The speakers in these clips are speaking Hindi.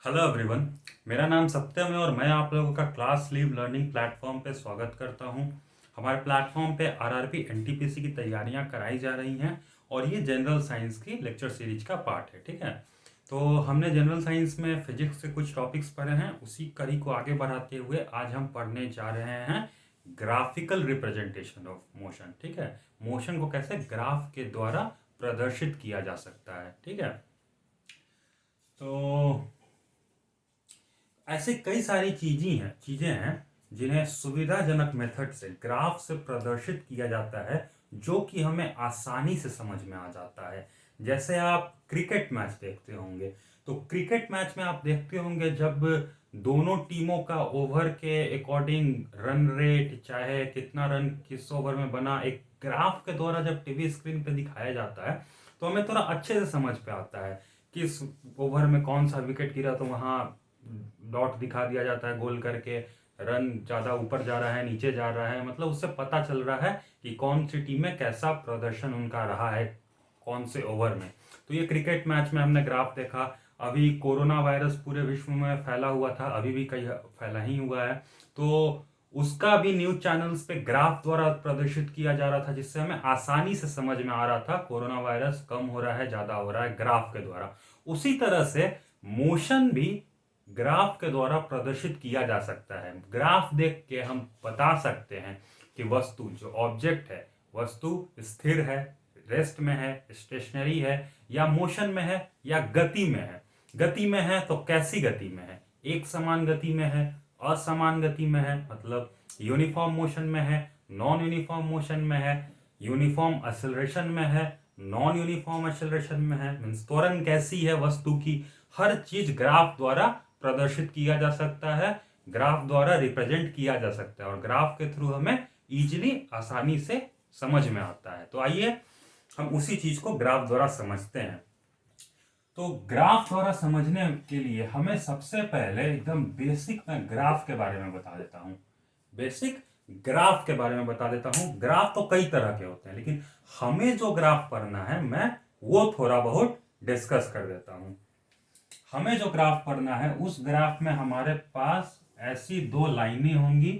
Hello everyone. मेरा नाम सत्यम है और मैं आप लोगों का क्लास लीव लर्निंग प्लेटफॉर्म पे स्वागत करता हूं। हमारे प्लेटफॉर्म पे आरआरबी एनटीपीसी की तैयारियां कराई जा रही हैं और ये जनरल साइंस की लेक्चर सीरीज का पार्ट है। ठीक है, तो हमने जनरल साइंस में फिजिक्स से कुछ टॉपिक्स पढ़े हैं, उसी कड़ी को आगे बढ़ाते हुए आज हम पढ़ने जा रहे हैं ग्राफिकल रिप्रेजेंटेशन ऑफ मोशन। ठीक है, मोशन को कैसे ग्राफ के द्वारा प्रदर्शित किया जा सकता है। ठीक है, तो ऐसे कई सारी चीजें हैं जिन्हें सुविधाजनक मेथड से ग्राफ से प्रदर्शित किया जाता है, जो कि हमें आसानी से समझ में आ जाता है। जैसे आप क्रिकेट मैच देखते होंगे, तो क्रिकेट मैच में आप देखते होंगे जब दोनों टीमों का ओवर के अकॉर्डिंग रन रेट, चाहे कितना रन किस ओवर में बना, एक ग्राफ के द्वारा जब टीवी स्क्रीन पे दिखाया जाता है तो हमें थोड़ा अच्छे से समझ पे आता है किस ओवर में कौन सा विकेट गिरा, तो वहां डॉट दिखा दिया जाता है गोल करके, रन ज्यादा ऊपर जा रहा है नीचे जा रहा है, मतलब उससे पता चल रहा है कि कौन सी टीम में कैसा प्रदर्शन उनका रहा है कौन से ओवर में। तो ये क्रिकेट मैच में हमने ग्राफ देखा। अभी कोरोना वायरस पूरे विश्व में फैला हुआ था, अभी भी कई फैला ही हुआ है, तो उसका भी न्यूज चैनल्स पे ग्राफ द्वारा प्रदर्शित किया जा रहा था, जिससे हमें आसानी से समझ में आ रहा था कोरोना वायरस कम हो रहा है ज्यादा हो रहा है, ग्राफ के द्वारा। उसी तरह से मोशन भी ग्राफ के द्वारा प्रदर्शित किया जा सकता है। ग्राफ देख के हम बता सकते हैं कि वस्तु जो ऑब्जेक्ट है, वस्तु स्थिर है, रेस्ट में है, स्टेशनरी है, या मोशन में है, या गति में है। गति में है तो कैसी गति में है, एक समान गति में है, असमान गति में है, मतलब यूनिफॉर्म मोशन में है, नॉन यूनिफॉर्म मोशन में है, यूनिफॉर्म एक्सेलरेशन में है, नॉन यूनिफॉर्म एक्सेलरेशन में है, मीन्स त्वरण कैसी है वस्तु की, हर चीज ग्राफ द्वारा प्रदर्शित किया जा सकता है, ग्राफ द्वारा रिप्रेजेंट किया जा सकता है, और ग्राफ के थ्रू हमें इजीली आसानी से समझ में आता है। तो आइए हम उसी चीज को ग्राफ द्वारा समझते हैं। तो ग्राफ द्वारा समझने के लिए हमें सबसे पहले एकदम बेसिक में ग्राफ के बारे में बता देता हूं। बेसिक ग्राफ के बारे में बता देता हूं। ग्राफ तो कई तरह के होते हैं, लेकिन हमें जो ग्राफ पढ़ना है मैं वो थोड़ा बहुत डिस्कस कर देता हूं। हमें जो ग्राफ पढ़ना है, उस ग्राफ में हमारे पास ऐसी दो लाइनें होंगी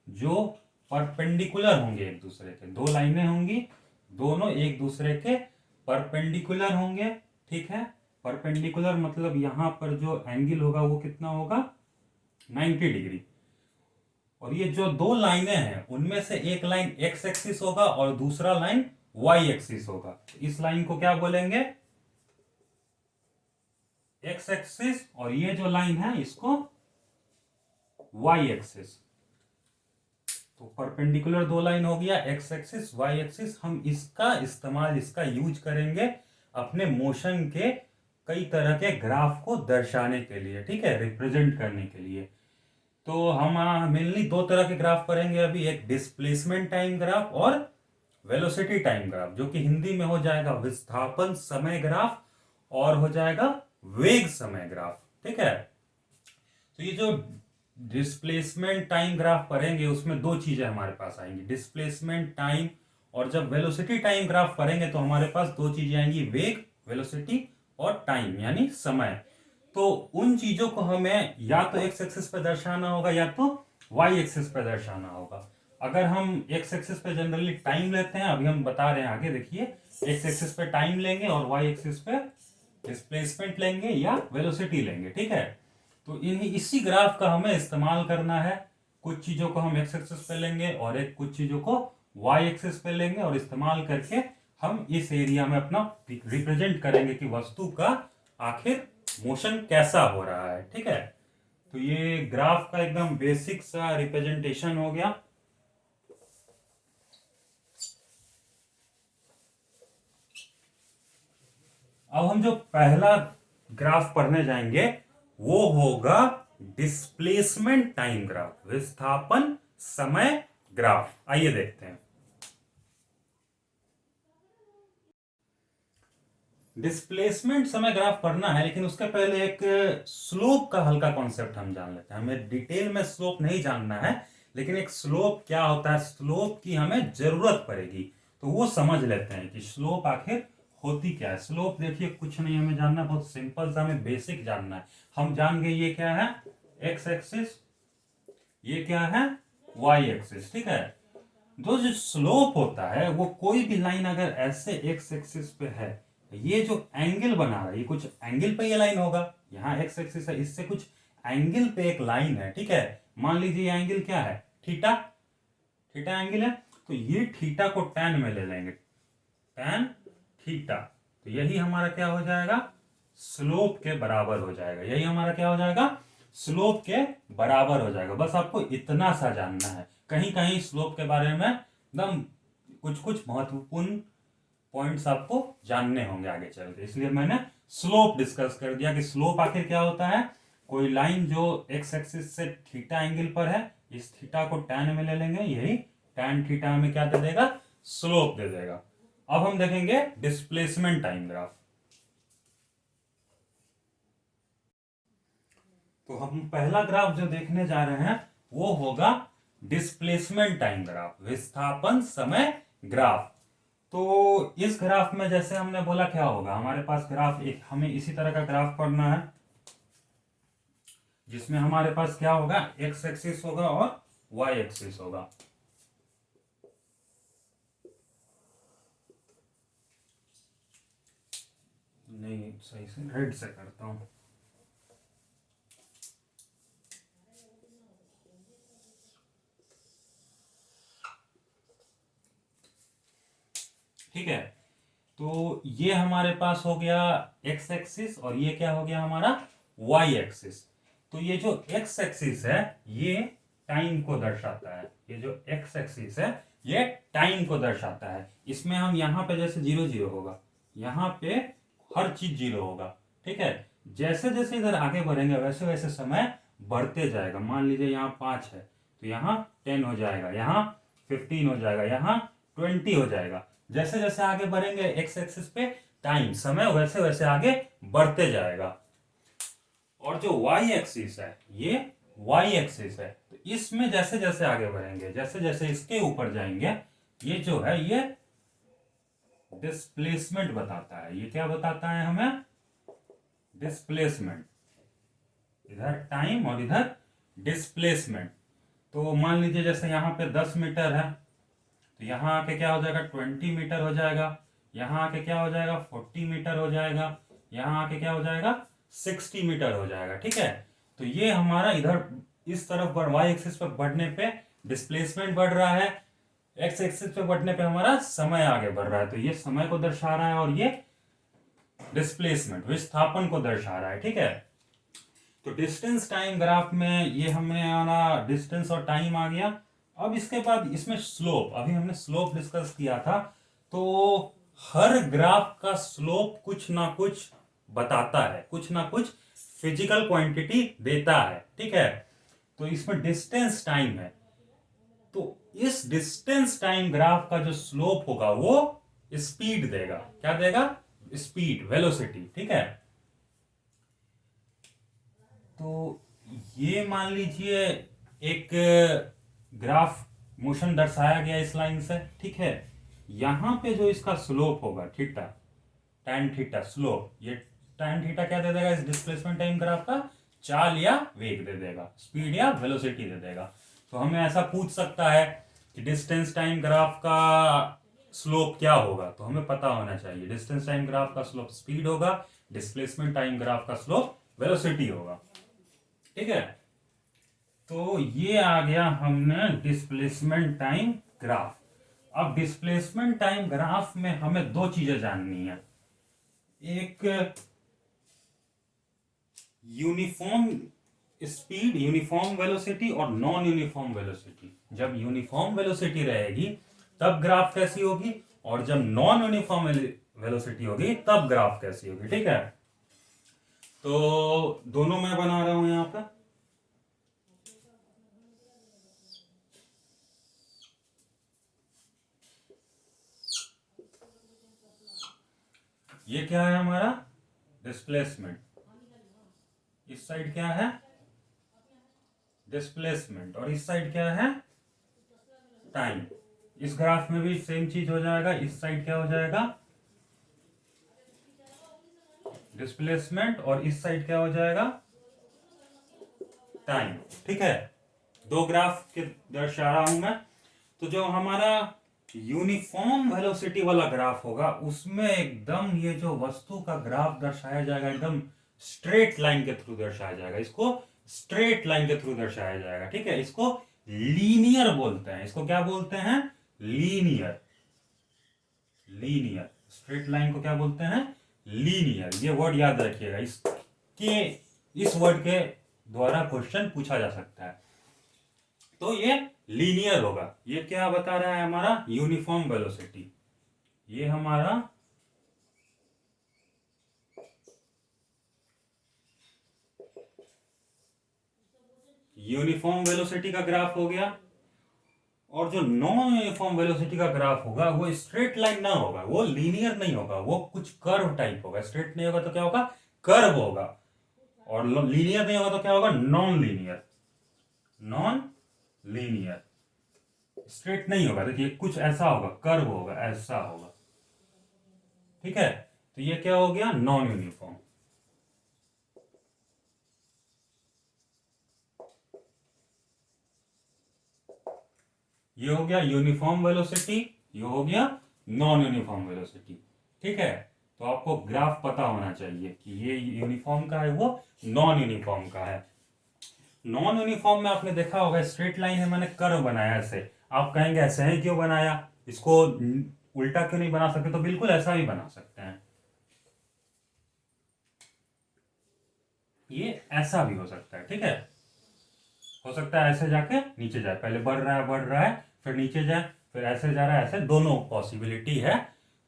जो परपेंडिकुलर होंगे एक दूसरे के। दो लाइनें होंगी, दोनों एक दूसरे के परपेंडिकुलर होंगे। ठीक है, परपेंडिकुलर मतलब यहां पर जो एंगल होगा वो कितना होगा, 90 डिग्री। और ये जो दो लाइनें हैं उनमें से एक लाइन एक्स एक्सिस होगा और दूसरा लाइन वाई एक्सिस होगा। इस लाइन को क्या बोलेंगे, एक्स एक्सिस, और ये जो लाइन है इसको वाई एक्सिस। तो परपेंडिकुलर दो लाइन हो गया, एक्स एक्सिस वाई एक्सिस। हम इसका इस्तेमाल, इसका यूज करेंगे अपने मोशन के कई तरह के ग्राफ को दर्शाने के लिए, ठीक है, रिप्रेजेंट करने के लिए। तो हम मेनली दो तरह के ग्राफ पढ़ेंगे अभी, एक डिस्प्लेसमेंट टाइम ग्राफ और वेलोसिटी टाइम ग्राफ, जो कि हिंदी में हो जाएगा विस्थापन समय ग्राफ और हो जाएगा वेग समय ग्राफ। ठीक है, तो ये जो डिस्प्लेसमेंट टाइम ग्राफ पढ़ेंगे उसमें दो चीजें हमारे पास आएंगी, डिस्प्लेसमेंट टाइम, और जब वेलोसिटी टाइम ग्राफ पढ़ेंगे तो हमारे पास दो चीजें आएंगी, वेग वेलोसिटी और टाइम यानी समय। तो उन चीजों को हमें या तो एक्स एक्सिस पे दर्शाना होगा या तो वाई एक्सिस पे दर्शाना होगा। अगर हम एक्स एक्सिस पे जनरली टाइम लेते हैं, अभी हम बता रहे हैं आगे देखिए, एक्स एक्सिस पे टाइम लेंगे और वाई एक्सिस पे डिस्प्लेसमेंट लेंगे या वेलोसिटी लेंगे। ठीक है, तो इसी ग्राफ का हमें इस्तेमाल करना है। कुछ चीजों को हम एक्स एक्सिस पे लेंगे और कुछ चीजों को वाई एक्सिस पे लेंगे, और इस्तेमाल करके हम इस एरिया में अपना रिप्रेजेंट करेंगे कि वस्तु का आखिर मोशन कैसा हो रहा है। ठीक है, तो ये ग्राफ का एकदम बेसिक सा रिप्रेजेंटेशन हो गया। अब हम जो पहला ग्राफ पढ़ने जाएंगे वो होगा डिस्प्लेसमेंट टाइम ग्राफ, विस्थापन समय ग्राफ। आइए देखते हैं। डिस्प्लेसमेंट समय ग्राफ पढ़ना है, लेकिन उसके पहले एक स्लोप का हल्का कॉन्सेप्ट हम जान लेते हैं। हमें डिटेल में स्लोप नहीं जानना है, लेकिन एक स्लोप क्या होता है, स्लोप की हमें जरूरत पड़ेगी, तो वो समझ लेते हैं कि स्लोप आखिर होती क्या है। स्लोप देखिए कुछ नहीं हमें जानना, बहुत सिंपल सा हमें बेसिक जानना है। हम जान गए ये क्या है, एक्स एक्सिस, ये क्या है, वाई एक्सिस, ठीक है। जो स्लोप होता है वो कोई भी लाइन अगर ऐसे एक्स एक्सिस पे है, ये जो एंगल बना रहा है ये कुछ एंगल पे ये लाइन होगा, यहाँ एक्स एक्सिस है, इससे कुछ एंगल पे एक लाइन है, ठीक है। मान लीजिए ये एंगल क्या है, थीटा, थीटा एंगल है, तो ये थीटा को tan में ले लेंगे, tan थीटा, तो यही हमारा क्या हो जाएगा, स्लोप के बराबर हो जाएगा। यही हमारा क्या हो जाएगा, स्लोप के बराबर हो जाएगा। बस आपको इतना सा जानना है। कहीं कहीं स्लोप के बारे में एकदम कुछ कुछ महत्वपूर्ण पॉइंट्स आपको जानने होंगे आगे चल के, इसलिए मैंने स्लोप डिस्कस कर दिया कि स्लोप आखिर क्या होता है। कोई लाइन जो एक्स एक्सिस से थीटा एंगल पर है, इस थीटा को tan में ले लेंगे, यही tan थीटा हमें क्या दे देगा, स्लोप दे देगा। अब हम देखेंगे डिस्प्लेसमेंट टाइम ग्राफ। तो हम पहला ग्राफ जो देखने जा रहे हैं वो होगा डिस्प्लेसमेंट टाइम ग्राफ, विस्थापन समय ग्राफ। तो इस ग्राफ में जैसे हमने बोला क्या होगा, हमारे पास ग्राफ एक, हमें इसी तरह का ग्राफ पढ़ना है जिसमें हमारे पास क्या होगा, एक्स एक्सिस होगा और वाई एक्सिस होगा। नहीं सही से रेड से करता हूं। ठीक है, तो ये हमारे पास हो गया एक्स एक्सिस और ये क्या हो गया हमारा वाई एक्सिस। तो ये जो एक्स एक्सिस है ये टाइम को दर्शाता है, ये जो एक्स एक्सिस है ये टाइम को दर्शाता है। इसमें हम यहाँ पे जैसे 0 0 होगा, यहाँ पे हर चीज 0 होगा, ठीक है। जैसे जैसे इधर आगे बढ़ेंगे वैसे वैसे समय बढ़ते जाएगा। मान लीजिए यहाँ 5 है तो यहाँ 10 हो जाएगा, यहाँ 15 हो जाएगा, यहाँ 20 हो जाएगा। जैसे जैसे आगे बढ़ेंगे एक्स एक्सिस पे टाइम समय वैसे वैसे आगे बढ़ते जाएगा। और जो वाई एक्सिस है ये वाई एक्सिस है, तो इसमें जैसे जैसे आगे बढ़ेंगे, जैसे जैसे इसके ऊपर जाएंगे, ये जो है ये डिस्प्लेसमेंट बताता है। ये क्या बताता है हमें, डिस्प्लेसमेंट, इधर टाइम और इधर डिस्प्लेसमेंट। तो मान लीजिए जैसे यहाँ पे 10 मीटर है तो यहाँ आके क्या हो जाएगा 20 मीटर हो जाएगा, यहाँ आके क्या हो जाएगा 40 मीटर हो जाएगा, यहाँ आके क्या हो जाएगा 60 मीटर हो जाएगा, ठीक है। तो ये हमारा इधर इस तरफ वाई एक्सिस पर बढ़ने पे डिस्प्लेसमेंट बढ़ रहा है, एक्स एक्सिस पे बढ़ने पे हमारा समय आगे बढ़ रहा है, तो ये समय को दर्शा रहा है और ये डिस्प्लेसमेंट विस्थापन को दर्शा रहा है, ठीक है। तो डिस्टेंस टाइम ग्राफ में ये हमें आना डिस्टेंस और टाइम आ गया। अब इसके बाद इसमें स्लोप, अभी हमने स्लोप डिस्कस किया था, तो हर ग्राफ का स्लोप कुछ ना कुछ बताता है, कुछ ना कुछ फिजिकल क्वांटिटी देता है, ठीक है। तो इसमें डिस्टेंस टाइम है, तो इस डिस्टेंस टाइम ग्राफ का जो स्लोप होगा वो स्पीड देगा, क्या देगा, स्पीड, वेलोसिटी, ठीक है। तो ये मान लीजिए एक ग्राफ मोशन दर्शाया गया इस लाइन से, ठीक है। यहां पे जो इसका स्लोप होगा थीटा, tan थीटा स्लोप, ये tan थीटा क्या दे देगा इस डिस्प्लेसमेंट टाइम ग्राफ का, चाल या वेग दे देगा, स्पीड या वेलोसिटी दे देगा। तो हमें ऐसा पूछ सकता है कि डिस्टेंस टाइम ग्राफ का स्लोप क्या होगा, तो हमें पता होना चाहिए डिस्टेंस टाइम ग्राफ का स्लोप स्पीड होगा, डिस्प्लेसमेंट टाइम ग्राफ का स्लोप वेलोसिटी होगा, ठीक है। तो ये आ गया हमने डिस्प्लेसमेंट टाइम ग्राफ। अब डिस्प्लेसमेंट टाइम ग्राफ में हमें दो चीजें जाननी है, एक यूनिफॉर्म स्पीड, यूनिफॉर्म वेलोसिटी और नॉन यूनिफॉर्म वेलोसिटी। जब यूनिफॉर्म वेलोसिटी रहेगी तब ग्राफ कैसी होगी, और जब नॉन यूनिफॉर्म वेलोसिटी होगी तब ग्राफ कैसी होगी, ठीक है। तो दोनों मैं बना रहा हूं यहां पर। ये क्या है हमारा डिस्प्लेसमेंट, इस साइड क्या है डिस्प्लेसमेंट और इस साइड क्या है टाइम। इस ग्राफ में भी सेम चीज हो जाएगा, इस साइड क्या हो जाएगा डिस्प्लेसमेंट, और इस साइड क्या हो जाएगा, टाइम। ठीक है, दो ग्राफ के दर्शा रहा हूं मैं। तो जो हमारा यूनिफॉर्म वेलोसिटी वाला ग्राफ होगा उसमें एकदम ये जो वस्तु का ग्राफ दर्शाया जाएगा एकदम स्ट्रेट लाइन के थ्रू दर्शाया जाएगा, इसको स्ट्रेट लाइन के थ्रू दर्शाया जाएगा। ठीक है, इसको लीनियर बोलते हैं। इसको क्या बोलते हैं, लीनियर। लीनियर स्ट्रेट लाइन को क्या बोलते हैं, लीनियर। ये वर्ड याद रखिएगा, इस वर्ड के द्वारा क्वेश्चन पूछा जा सकता है। तो ये लीनियर होगा। ये क्या बता रहा है, हमारा यूनिफॉर्म वेलोसिटी। ये हमारा यूनिफॉर्म वेलोसिटी का ग्राफ हो गया। और जो नॉन यूनिफॉर्म वेलोसिटी का ग्राफ होगा वो स्ट्रेट लाइन ना होगा, वो लीनियर नहीं होगा, वो कुछ कर्व टाइप होगा। स्ट्रेट नहीं होगा तो क्या होगा, कर्व होगा। और लीनियर नहीं होगा तो क्या होगा, non linear. Non linear, straight नहीं होगा, देखिए कुछ ऐसा होगा, कर्व होगा, ऐसा होगा। ठीक है, तो ये क्या हो गया, नॉन यूनिफॉर्म। ये हो गया यूनिफॉर्म वेलोसिटी, ये हो गया नॉन यूनिफॉर्म वेलोसिटी। ठीक है, तो आपको ग्राफ पता होना चाहिए कि ये यूनिफॉर्म का है, वो नॉन यूनिफॉर्म का है। नॉन यूनिफॉर्म में आपने देखा होगा स्ट्रेट लाइन है, मैंने कर्व बनाया ऐसे। आप कहेंगे ऐसे ही क्यों बनाया, इसको उल्टा क्यों नहीं बना सकते, तो बिल्कुल ऐसा भी बना सकते हैं। ये ऐसा भी हो सकता है। ठीक है, हो सकता है ऐसे जाके नीचे जाए, पहले बढ़ रहा है फिर नीचे जाए, फिर ऐसे जा रहा है, ऐसे दोनों पॉसिबिलिटी है।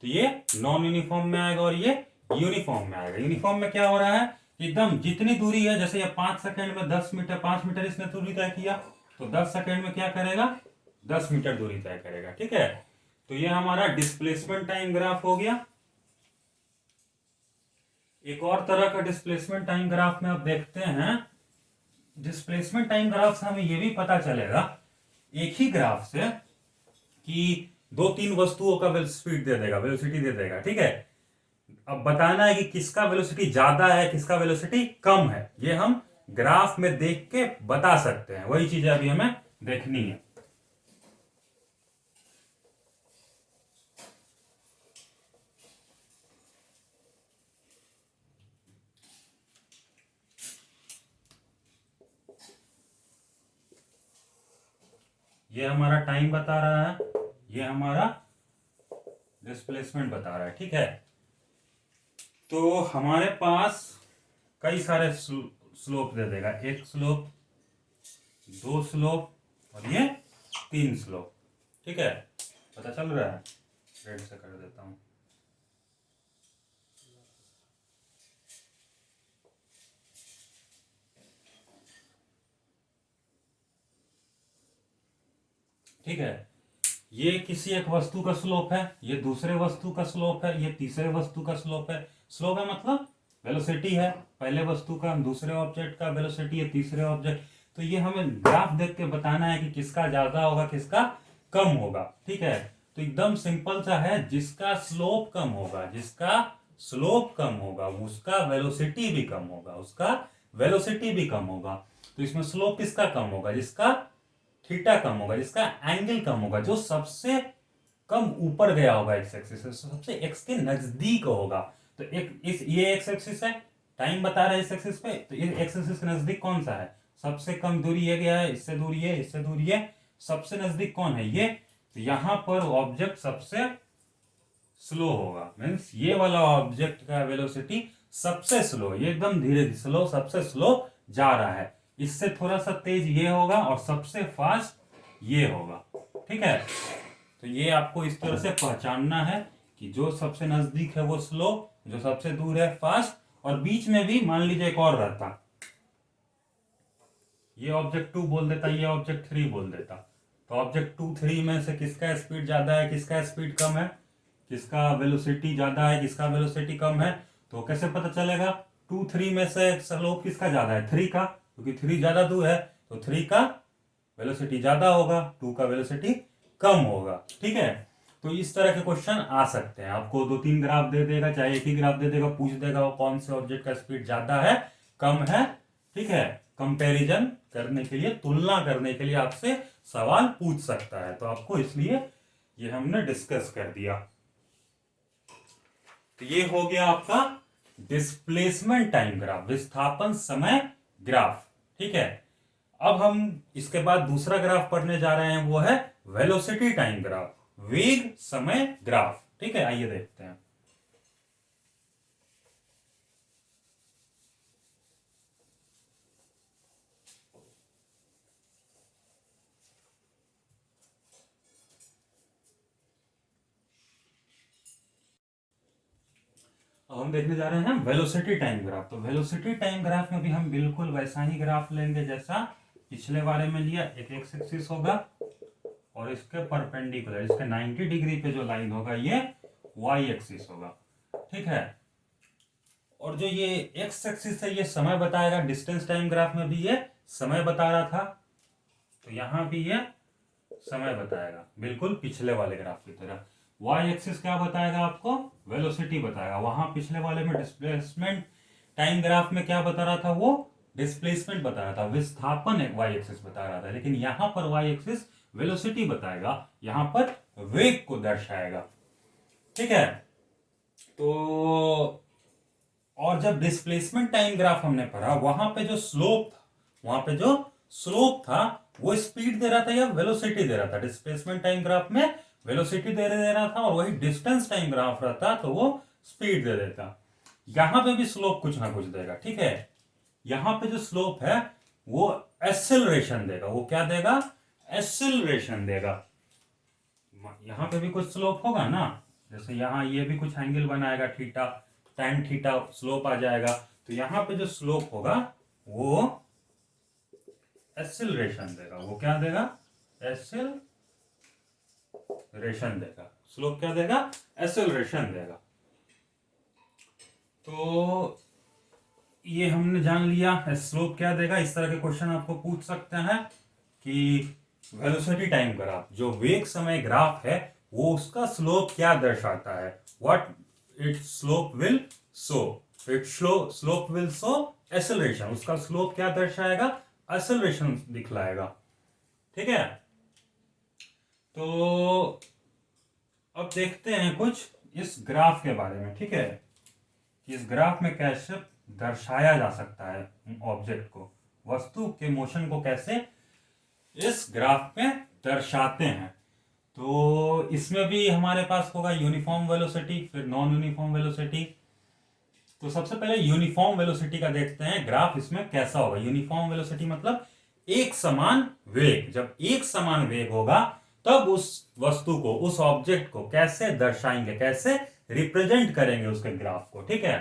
तो ये नॉन यूनिफॉर्म में आएगा और ये यूनिफॉर्म में आएगा। यूनिफॉर्म में क्या हो रहा है, एकदम जितनी दूरी है, जैसे ये 5 सेकंड में 10 मीटर, 5 मीटर इसने दूरी तय किया, तो 10 सेकंड में क्या करेगा, 10 मीटर दूरी तय करेगा। ठीक है, तो ये हमारा डिस्प्लेसमेंट टाइम ग्राफ हो गया। एक और तरह का डिस्प्लेसमेंट टाइम ग्राफ में आप देखते हैं, डिस्प्लेसमेंट टाइम ग्राफ से हमें यह भी पता चलेगा एक ही ग्राफ से कि दो तीन वस्तुओं का स्पीड दे देगा, वेलोसिटी दे देगा। ठीक है, अब बताना है कि किसका वेलोसिटी ज्यादा है, किसका वेलोसिटी कम है, ये हम ग्राफ में देख के बता सकते हैं। वही चीज अभी हमें देखनी है। ये हमारा टाइम बता रहा है, ये हमारा डिस्प्लेसमेंट बता रहा है। ठीक है, तो हमारे पास कई सारे स्लोप दे देगा, एक स्लोप, दो स्लोप और ये 3 स्लोप। ठीक है, पता चल रहा है, रेड से कर देता हूं। ठीक है, ये किसी एक वस्तु का स्लोप है, ये दूसरे वस्तु का स्लोप है, ये तीसरे वस्तु का स्लोप है। स्लोप है मतलब वेलोसिटी है, पहले वस्तु का, दूसरे ऑब्जेक्ट का वेलोसिटी है, तीसरे ऑब्जेक्ट। तो ये हमें ग्राफ देख के बताना है कि किसका ज्यादा होगा, किसका कम होगा। ठीक है, तो एकदम सिंपल सा है, जिसका स्लोप कम होगा, जिसका स्लोप कम होगा उसका वेलोसिटी भी कम होगा, उसका वेलोसिटी भी कम होगा। तो इसमें स्लोप किसका कम होगा, जिसका थीटा कम होगा, जिसका एंगल कम होगा, जो सबसे कम ऊपर गया होगा एक्स एक्सिस से, सबसे एक्स के नजदीक होगा। तो एक ये एक्स एक्सिस है, टाइम बता रहा है इस एक्सिस पे, तो इस एक्स एक्सिस के नजदीक कौन सा है, सबसे कम दूरी ये गया है, इससे दूरी है, इससे दूरी है, सबसे नजदीक कौन है ये। तो यहां पर ऑब्जेक्ट सबसे स्लो होगा, मीन्स ये वाला ऑब्जेक्ट का वेलोसिटी सबसे स्लो, ये एकदम धीरे स्लो, सबसे स्लो जा रहा है। इससे थोड़ा सा तेज ये होगा और सबसे फास्ट ये होगा। ठीक है, तो ये आपको इस तरह से पहचानना है कि जो सबसे नजदीक है वो स्लो, जो सबसे दूर है फास्ट। और बीच में भी मान लीजिए एक और रहता, ये ऑब्जेक्ट 2 बोल देता, ये ऑब्जेक्ट 3 बोल देता, तो ऑब्जेक्ट 2 3 में से किसका स्पीड ज्यादा है, किसका स्पीड कम है, किसका वेलोसिटी ज्यादा है, किसका वेलोसिटी कम है, तो कैसे पता चलेगा। 2 3 में से स्लोप किसका ज्यादा है, 3 का, क्योंकि 3 ज्यादा दूर है, तो 3 का वेलोसिटी ज्यादा होगा, 2 का वेलोसिटी कम होगा। ठीक है, तो इस तरह के क्वेश्चन आ सकते हैं। आपको 2-3 ग्राफ दे देगा, चाहे एक ही ग्राफ दे देगा, पूछ देगा वो कौन से ऑब्जेक्ट का स्पीड ज्यादा है, कम है, ठीक है, कंपैरिजन करने के लिए, तुलना करने के लिए आपसे सवाल पूछ सकता है। तो आपको इसलिए ये हमने डिस्कस कर दिया। तो ये हो गया आपका डिस्प्लेसमेंट टाइम ग्राफ, विस्थापन समय ग्राफ, ठीक है। अब हम इसके बाद दूसरा ग्राफ पढ़ने जा रहे हैं, वो है वेलोसिटी टाइम ग्राफ, वेग समय ग्राफ, ठीक है। आइए देखते हैं। अब हम देखने जा रहे हैं वेलोसिटी टाइम ग्राफ। तो वेलोसिटी टाइम ग्राफ में भी हम बिल्कुल वैसा ही ग्राफ लेंगे जैसा पिछले बारे में लिया। एक एक्स एक्सिस होगा और इसके परपेंडिकुलर, इसके 90 डिग्री पे जो लाइन होगा ये वाई एक्सिस होगा, ठीक है। और जो ये एक्स एक्सिस है ये समय बताएगा। डिस्टेंस टाइम ग्राफ में भी ये समय बता रहा था, तो यहां भी ये समय बताएगा, बिल्कुल पिछले वाले ग्राफ की तरह। वाई एक्सिस क्या बताएगा आपको? वेलोसिटी बताएगा। वहां पिछले वाले में डिस्प्लेसमेंट टाइम ग्राफ में क्या बता रहा था? वो डिस्प्लेसमेंट बता रहा था, विस्थापन एक वाई एक्सिस बता रहा था। लेकिन यहां पर वाई एक्सिस वेलोसिटी बताएगा, यहां पर वेग को दर्शाएगा, ठीक है। तो और जब डिस्प्लेसमेंट टाइम ग्राफ हमने पढ़ा, वहां पे जो स्लोप था, वहां पे जो स्लोप था वो स्पीड दे रहा था या वेलोसिटी दे रहा था? डिस्प्लेसमेंट टाइम ग्राफ में वेलोसिटी दे रहा था, और वही डिस्टेंस टाइम ग्राफ रहता तो वो स्पीड दे देता। यहां पे भी स्लोप कुछ ना कुछ देगा, ठीक है। यहां पे जो स्लोप है वो एक्सेलरेशन देगा। वो क्या देगा? एक्सेलरेशन देगा। यहां पे भी कुछ स्लोप होगा ना, जैसे यहां ये भी कुछ एंगल बनाएगा थीटा, tan थीटा स्लोप आ जाएगा। तो यहां पे जो स्लोप होगा वो एक्सेलरेशन देगा। वो क्या देगा? एक्सेलरेशन देगा। स्लोप क्या देगा? एक्सेलरेशन देगा। तो ये हमने जान लिया स्लोप क्या देगा। इस तरह के क्वेश्चन आपको पूछ सकते हैं कि वेलोसिटी टाइम ग्राफ, जो वेग समय ग्राफ है, वो उसका स्लोप क्या दर्शाता है? What it slope will show? It slope will show acceleration. उसका स्लोप क्या दर्शाएगा? एक्सेलरेशन दिखलाएगा, ठीक है। तो अब देखते हैं कुछ इस ग्राफ के बारे में, ठीक है, कि इस ग्राफ में कैसे दर्शाया जा सकता है ऑब्जेक्ट को, वस्तु के मोशन को कैसे इस ग्राफ में दर्शाते हैं। तो इसमें भी हमारे पास होगा यूनिफॉर्म वेलोसिटी, फिर नॉन यूनिफॉर्म वेलोसिटी। तो सबसे पहले यूनिफॉर्म वेलोसिटी का देखते हैं ग्राफ इसमें कैसा होगा। यूनिफॉर्म वेलोसिटी मतलब एक समान वेग। जब एक समान वेग होगा तब उस वस्तु को, उस ऑब्जेक्ट को कैसे दर्शाएंगे, कैसे रिप्रेजेंट करेंगे उसके ग्राफ को, ठीक है।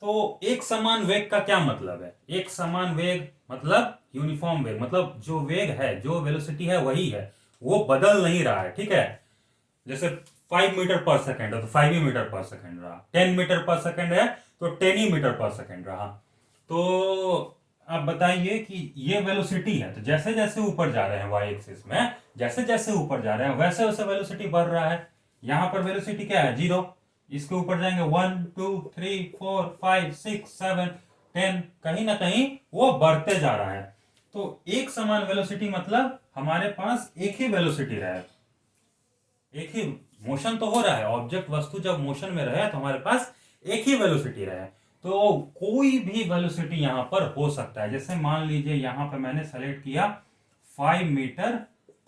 तो एक समान वेग का क्या मतलब है? एक समान वेग मतलब यूनिफॉर्म वेग, मतलब जो वेग है, जो वेलोसिटी है वही है, वो बदल नहीं रहा है, ठीक है। जैसे 5 मीटर पर सेकेंड है तो 5 ही मीटर पर सेकेंड रहा, 10 मीटर पर सेकेंड है तो 10 ही मीटर पर सेकेंड रहा। तो आप बताइए कि ये वेलोसिटी है, तो जैसे जैसे ऊपर जा रहे हैं वाई एक्सिस में, जैसे जैसे ऊपर जा रहे हैं वैसे वैसे वेलोसिटी बढ़ रहा है। यहां पर वेलोसिटी क्या है? 0। इसके ऊपर जाएंगे 1 2 3 4 5 6 7 10, कहीं ना कहीं वो बढ़ते जा रहा है। तो एक समान वेलोसिटी मतलब हमारे पास एक ही वेलोसिटी रहे, एक ही मोशन तो हो रहा है, ऑब्जेक्ट वस्तु जब मोशन में रहे तो हमारे पास एक ही वेलोसिटी रहे। तो कोई भी वेलोसिटी यहां पर हो सकता है। जैसे मान लीजिए यहां पर मैंने सेलेक्ट किया 5 मीटर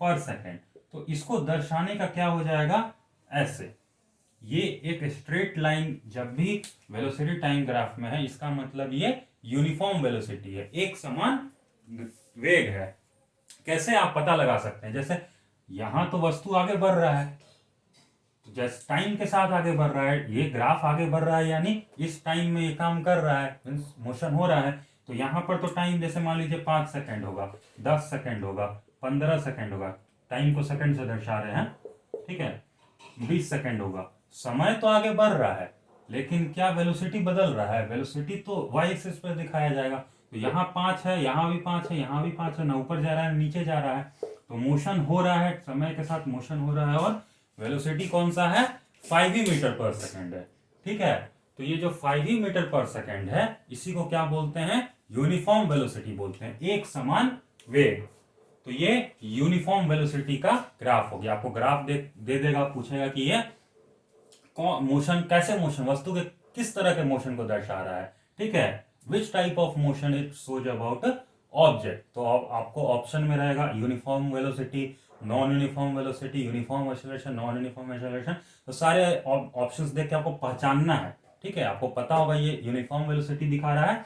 पर सेकेंड, तो इसको दर्शाने का क्या हो जाएगा? ऐसे। ये एक स्ट्रेट लाइन जब भी वेलोसिटी टाइम ग्राफ में है, इसका मतलब ये यूनिफॉर्म वेलोसिटी है, एक समान वेग है। कैसे आप पता लगा सकते हैं? जैसे यहां तो वस्तु आगे बढ़ रहा है, तो जैसे टाइम के साथ आगे बढ़ रहा है, ये ग्राफ आगे बढ़ रहा है, यानी इस टाइम में ये काम कर रहा है, मीन्स मोशन हो रहा है। तो यहां पर तो टाइम जैसे मान लीजिए 5 सेकेंड होगा, 10 सेकेंड होगा, 15 सेकेंड होगा, टाइम को सेकेंड से दर्शा रहे हैं, ठीक है, 20 सेकेंड होगा। समय तो आगे बढ़ रहा है, लेकिन क्या वेलोसिटी बदल रहा है? वेलोसिटी तो वाई एक्सिस पर दिखाया जाएगा। तो यहाँ 5 है, यहाँ भी 5 है, यहाँ भी 5 है, ना ऊपर जा रहा है नीचे जा रहा है। तो मोशन हो रहा है, समय के साथ मोशन हो रहा है और वेलोसिटी कौन सा है, 5 ही मीटर पर सेकेंड है, ठीक है। तो ये जो 5 ही मीटर पर सेकेंड है, इसी को क्या बोलते हैं, यूनिफॉर्म वेलोसिटी बोलते हैं, एक समान वेग। तो ये यूनिफॉर्म वेलोसिटी का ग्राफ हो गया। आपको ग्राफ दे देगा, पूछेगा कि ये मोशन कैसे, मोशन वस्तु के किस तरह के मोशन को दर्शा रहा है, ठीक है, which type of motion it shows about object. तो आपको ऑप्शन में रहेगा uniform velocity, non uniform velocity, uniform acceleration, non uniform acceleration. तो सारे ऑप्शंस देख के आपको पहचानना है, ठीक है। आपको पता होगा ये यूनिफॉर्म वेलोसिटी दिखा रहा है,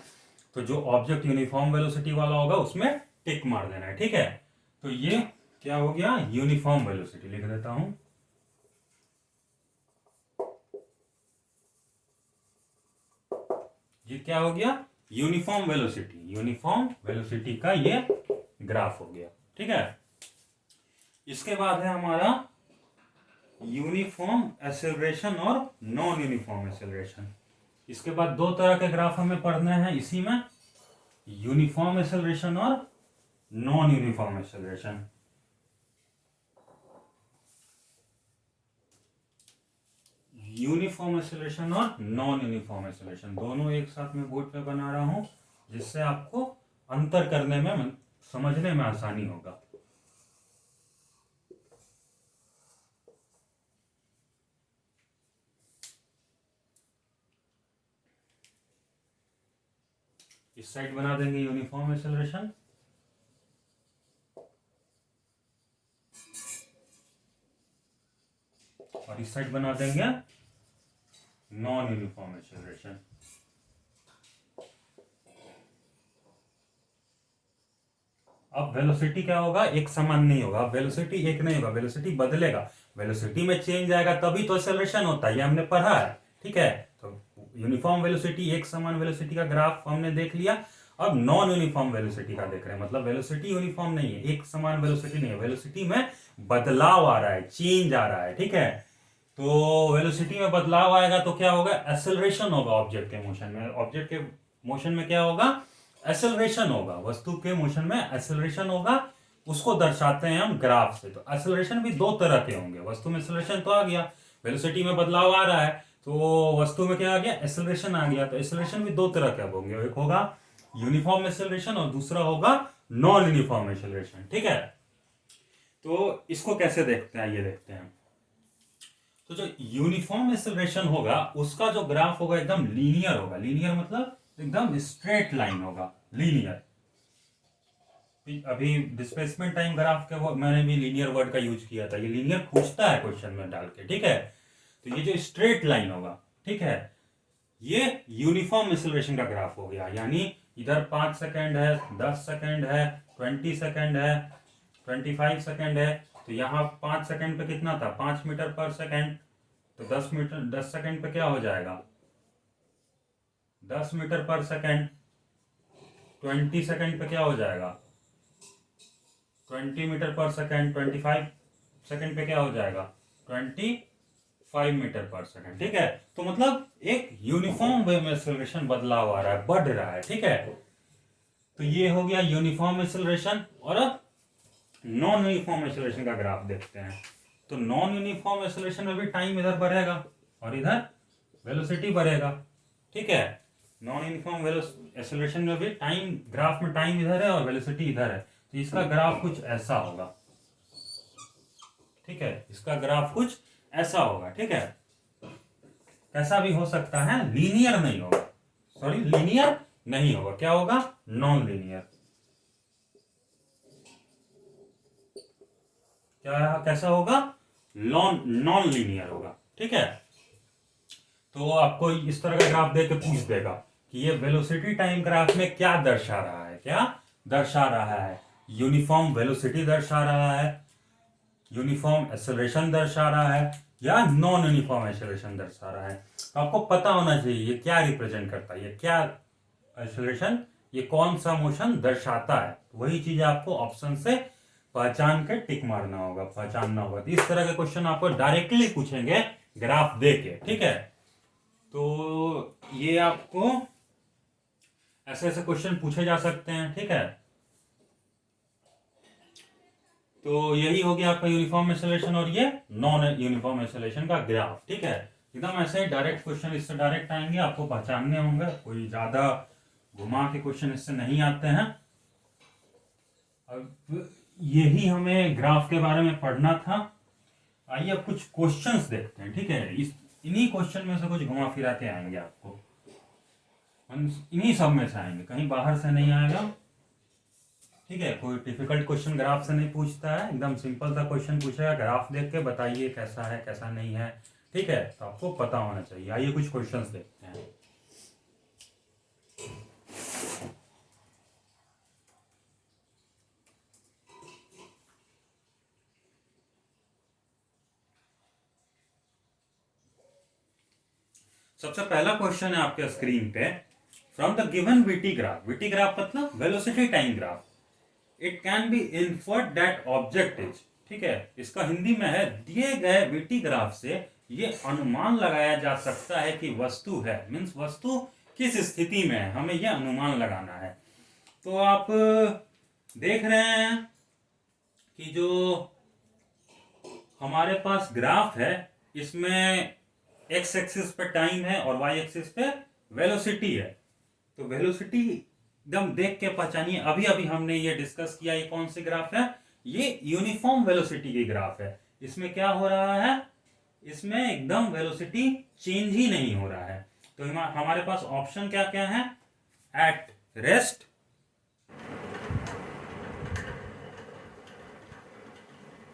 तो जो ऑब्जेक्ट यूनिफॉर्म वेलोसिटी वाला होगा उसमें टिक मार देना है, ठीक है। तो ये क्या हो गया, यूनिफॉर्म वेलोसिटी, लिख देता हूं। ये क्या हो गया, यूनिफॉर्म वेलोसिटी, यूनिफॉर्म वेलोसिटी का ये ग्राफ हो गया, ठीक है। इसके बाद है हमारा यूनिफॉर्म एक्सेलरेशन और नॉन यूनिफॉर्म एक्सेलरेशन। इसके बाद दो तरह के ग्राफ हमें पढ़ने हैं इसी में, यूनिफॉर्म एक्सेलरेशन और non uniform acceleration. Uniform acceleration और नॉन यूनिफॉर्म एक्सेलरेशन दोनों एक साथ में बोर्ड पे बना रहा हूं, जिससे आपको अंतर करने में, समझने में आसानी होगा। इस साइड बना देंगे यूनिफॉर्म एक्सेलरेशन, और इस साइड बना देंगे नॉन यूनिफॉर्म एक्सेलरेशन। अब वेलोसिटी क्या होगा, एक समान नहीं होगा, वेलोसिटी एक नहीं होगा, वेलोसिटी बदलेगा, वेलोसिटी में चेंज आएगा तभी तो एक्सेलरेशन होता है, ये हमने पढ़ा है, ठीक है। तो यूनिफॉर्म वेलोसिटी, एक समान वेलोसिटी का ग्राफ हमने देख लिया। अब नॉन यूनिफॉर्म वेलोसिटी का देख रहे हैं, मतलब वेलोसिटी यूनिफॉर्म नहीं है, एक समान वेलोसिटी नहीं है, वेलोसिटी में बदलाव आ रहा है, चेंज आ रहा है, ठीक है। तो वेलोसिटी में बदलाव आएगा तो क्या होगा, एक्सेलरेशन होगा ऑब्जेक्ट के मोशन में। ऑब्जेक्ट के मोशन में क्या होगा, एक्सेलरेशन होगा, वस्तु के मोशन में एक्सेलरेशन होगा, उसको दर्शाते हैं हम ग्राफ से। तो एक्सेलरेशन भी दो तरह के होंगे, वस्तु में एक्सेलरेशन तो आ गया, वेलोसिटी में बदलाव आ रहा है, तो वस्तु में क्या आ गया, एक्सेलरेशन आ गया। तो एक्सेलरेशन भी दो तरह के होंगे, एक होगा यूनिफॉर्म एक्सेलरेशन और दूसरा होगा नॉन यूनिफॉर्म एक्सेलरेशन, ठीक है। तो इसको कैसे देखते हैं, ये देखते हैं। तो जो यूनिफॉर्म एक्सेलरेशन होगा उसका जो ग्राफ होगा एकदम लीनियर होगा, लीनियर मतलब एकदम स्ट्रेट लाइन होगा, लीनियर। अभी डिस्प्लेसमेंट टाइम ग्राफ के मैंने भी लीनियर वर्ड का यूज किया था, ये लीनियर पूछता है क्वेश्चन में डाल के, ठीक है। तो ये जो स्ट्रेट लाइन होगा, ठीक है, ये यूनिफॉर्म एक्सेलरेशन का ग्राफ हो गया। यानी इधर 5 सेकेंड है, 10 सेकेंड है, 20 सेकेंड है, 25 सेकेंड है। तो यहाँ 5 सेकेंड पे कितना था, 5 मीटर पर सेकेंड। तो 10 सेकेंड पे क्या हो जाएगा, 10 मीटर पर सेकेंड। 20 सेकेंड पे क्या हो जाएगा, 20 मीटर पर सेकेंड। 25 सेकेंड पे क्या हो जाएगा, 25 मीटर पर सेकेंड, ठीक है। तो मतलब एक यूनिफॉर्म वे में एक्सेलरेशन बदलाव आ रहा है, बढ़ रहा है, ठीक है। तो ये हो गया यूनिफॉर्म एक्सेलरेशन। और अब नॉन यूनिफॉर्म एक्सेलरेशन का ग्राफ देखते हैं। तो नॉन यूनिफॉर्म एक्सेलरेशन में भी टाइम इधर बढ़ेगा और इधर वेलोसिटी बढ़ेगा, ठीक है। नॉन यूनिफॉर्म एक्सेलरेशन में भी टाइम, ग्राफ में टाइम इधर है और वेलोसिटी इधर है। तो इसका ग्राफ कुछ ऐसा होगा, ठीक है, इसका ग्राफ कुछ ऐसा होगा, ठीक है। कैसा भी हो सकता है, लीनियर नहीं होगा, सॉरी लीनियर नहीं होगा, क्या होगा, नॉन लीनियर। क्या, कैसा होगा, नॉन नॉन लीनियर होगा, ठीक है। तो आपको इस तरह का ग्राफ दे के पूछ देगा कि ये वेलोसिटी टाइम ग्राफ में क्या दर्शा रहा है, क्या दर्शा रहा है, यूनिफॉर्म वेलोसिटी दर्शा रहा है, यूनिफॉर्म एक्सेलरेशन दर्शा रहा है, या नॉन यूनिफॉर्म एक्सेलरेशन दर्शा रहा है। तो आपको पता होना चाहिए ये क्या रिप्रेजेंट करता है, ये क्या एक्सेलरेशन, ये कौन सा मोशन दर्शाता है। वही चीज आपको ऑप्शन से पहचान के टिक मारना होगा, पहचानना होगा। तो इस तरह के क्वेश्चन आपको डायरेक्टली पूछेंगे ग्राफ दे के, ठीक है। तो ये आपको ऐसे ऐसे क्वेश्चन पूछे जा सकते हैं, ठीक है। तो यही हो गया आपका यूनिफॉर्म एक्सेलरेशन और ये नॉन यूनिफॉर्म एक्सेलरेशन का ग्राफ। ठीक है, एकदम ऐसे डायरेक्ट क्वेश्चन इससे डायरेक्ट आएंगे, आपको पहचानने होंगे, कोई ज्यादा घुमा के क्वेश्चन इससे नहीं आते हैं। अब यही हमें ग्राफ के बारे में पढ़ना था। आइए अब कुछ क्वेश्चंस देखते हैं। ठीक है, इन्हीं क्वेश्चन में से कुछ घुमा फिरा के आएंगे आपको, इन्हीं सब में से आएंगे, कहीं बाहर से नहीं आएगा। ठीक है, कोई डिफिकल्ट क्वेश्चन ग्राफ से नहीं पूछता है, एकदम सिंपल सा क्वेश्चन पूछेगा, ग्राफ देख के बताइए कैसा है कैसा नहीं है। ठीक है, तो आपको पता होना चाहिए। आइए कुछ क्वेश्चंस देखते हैं। सबसे पहला क्वेश्चन है आपके स्क्रीन पे, from the given VT graph मतलब velocity time graph, it can be inferred that object is. ठीक है, इसका हिंदी में है, दिए गए वीटी ग्राफ से ये अनुमान लगाया जा सकता है कि वस्तु है, मीन्स वस्तु किस स्थिति में है, हमें यह अनुमान लगाना है। तो आप देख रहे हैं कि जो हमारे पास ग्राफ है इसमें एक्स एक्सिस पे टाइम है और वाई एक्सिस पे वेलोसिटी है। तो वेलोसिटी एकदम देख के पहचानिए, अभी अभी हमने ये डिस्कस किया, ये कौन सी ग्राफ है, ये यूनिफॉर्म वेलोसिटी की ग्राफ है। इसमें क्या हो रहा है, इसमें एकदम वेलोसिटी चेंज ही नहीं हो रहा है। तो हमारे पास ऑप्शन क्या क्या है, एट रेस्ट,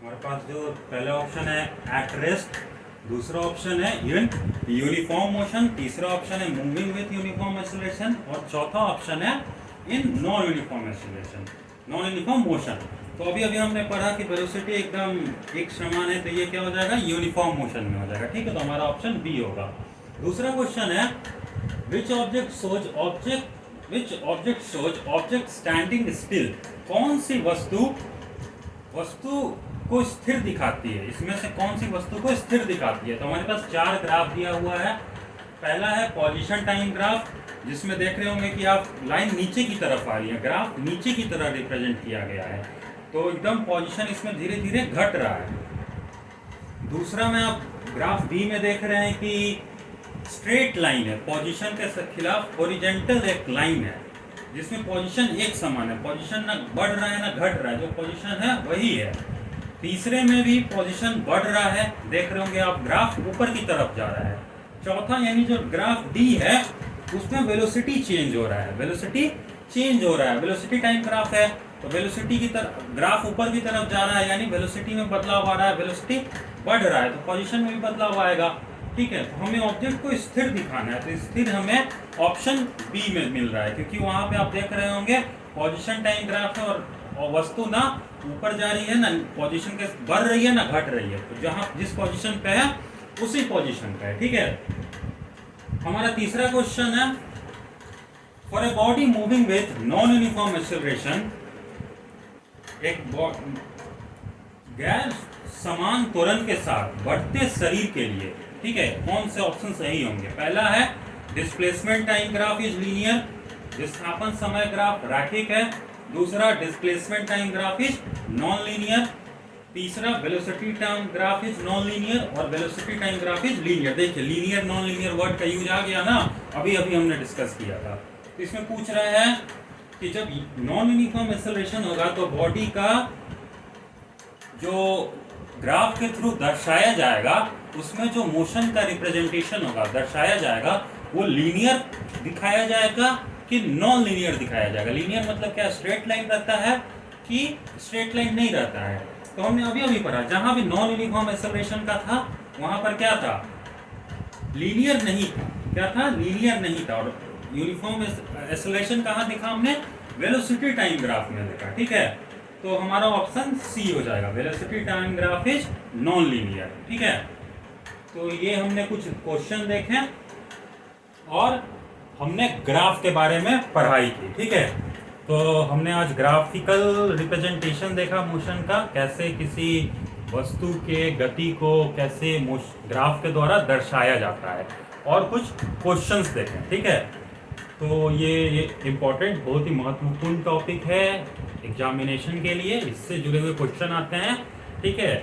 हमारे पास जो पहला ऑप्शन है एट रेस्ट, दूसरा ऑप्शन है यूनिफॉर्म मोशन, तीसरा ऑप्शन है मूविंग विथ यूनिफॉर्म एक्सेलरेशन और चौथा ऑप्शन है in non uniform acceleration, non uniform motion. तो अभी अभी हमने पढ़ा कि वेलोसिटी एकदम एक समान है, तो ये क्या हो जाएगा, यूनिफॉर्म मोशन में हो जाएगा। ठीक है, तो हमारा ऑप्शन बी होगा। दूसरा क्वेश्चन है which object shows object standing still, कौन सी वस्तु को स्थिर दिखाती है, इसमें से कौन सी वस्तु को स्थिर दिखाती है। तो हमारे पास 4 ग्राफ दिया हुआ है। पहला है पोजीशन टाइम ग्राफ, जिसमें देख रहे होंगे कि आप लाइन नीचे की तरफ आ रही है, ग्राफ नीचे की तरह रिप्रेजेंट किया गया है, तो एकदम पोजीशन इसमें धीरे धीरे घट रहा है। दूसरा में आप ग्राफ बी में देख रहे हैं कि स्ट्रेट लाइन है, पोजीशन के खिलाफ हॉरिजॉन्टल एक लाइन है, जिसमें पोजीशन एक समान है, पोजीशन ना बढ़ रहा है ना घट रहा है, जो पोजीशन है वही है। तीसरे में भी पोजीशन बढ़ रहा है, देख रहे होंगे आप, ग्राफ ऊपर की तरफ जा रहा है। चौथा यानी जो ग्राफ डी है उसमें वेलोसिटी चेंज हो रहा है, वेलोसिटी टाइम ग्राफ है, तो वेलोसिटी की तरफ ग्राफ ऊपर की तरफ जा रहा है, यानी वेलोसिटी में बदलाव आ रहा है, वेलोसिटी बढ़ रहा है, तो पोजीशन में भी बदलाव आएगा। ठीक है, तो हमें ऑब्जेक्ट को स्थिर दिखाना है, तो स्थिर हमें ऑप्शन बी में मिल रहा है, क्योंकि वहां पे आप देख रहे होंगे पोजीशन टाइम ग्राफ है और वस्तु ना ऊपर जा रही है ना पोजीशन के बढ़ रही है ना घट रही है, तो जहां जिस पोजीशन पे है उसी पोजीशन पे है। ठीक है, हमारा तीसरा क्वेश्चन है for a body moving with non uniform acceleration, एक गैर समान त्वरण के साथ बढ़ते शरीर के लिए, ठीक है, कौन से ऑप्शन सही होंगे। पहला है displacement time graph is linear, विस्थापन समय ग्राफ रैखिक है। दूसरा displacement time graph is non linear. तीसरा velocity time graph is non linear और velocity time graph is linear. देखिए लीनियर नॉन लीनियर वर्ड का यूज आ गया ना, अभी अभी हमने डिस्कस किया था। तो इसमें पूछ रहे हैं कि जब नॉन यूनिफॉर्म एक्सेलरेशन होगा तो बॉडी का जो ग्राफ के थ्रू दर्शाया जाएगा, उसमें जो मोशन का रिप्रेजेंटेशन होगा दर्शाया जाएगा, वो लीनियर दिखाया जाएगा कि नॉन लीनियर दिखाया जाएगा। लीनियर मतलब क्या, स्ट्रेट लाइन रहता है कि स्ट्रेट लाइन नहीं रहता है। तो हमने अभी अभी पढ़ा, जहां भी नॉन यूनिफॉर्म एक्सेलरेशन का था वहां पर क्या था, लीनियर नहीं था। क्या था, लीनियर नहीं था। और यूनिफॉर्म एक्सेलरेशन कहाँ देखा हमने, वेलोसिटी टाइम ग्राफ में देखा। ठीक है, तो हमारा ऑप्शन सी हो जाएगा, velocity time graph is non linear. ठीक है, तो ये हमने कुछ क्वेश्चन देखे और हमने ग्राफ के बारे में पढ़ाई की। ठीक है, तो हमने आज ग्राफिकल रिप्रेजेंटेशन देखा मोशन का, कैसे किसी वस्तु के गति को कैसे ग्राफ के द्वारा दर्शाया जाता है, और कुछ क्वेश्चंस देखें। ठीक है, तो ये इम्पोर्टेंट बहुत ही महत्वपूर्ण टॉपिक है। एग्जामिनेशन के लिए इससे जुड़े हुए क्वेश्चन आते हैं, ठीक है।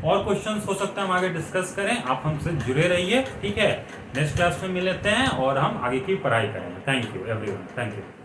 और क्वेश्चंस हो सकता है हम आगे डिस्कस करें, आप हमसे जुड़े रहिए, ठीक है। नेक्स्ट क्लास में मिलते हैं और हम आगे की पढ़ाई करेंगे। Thank you everyone, thank you.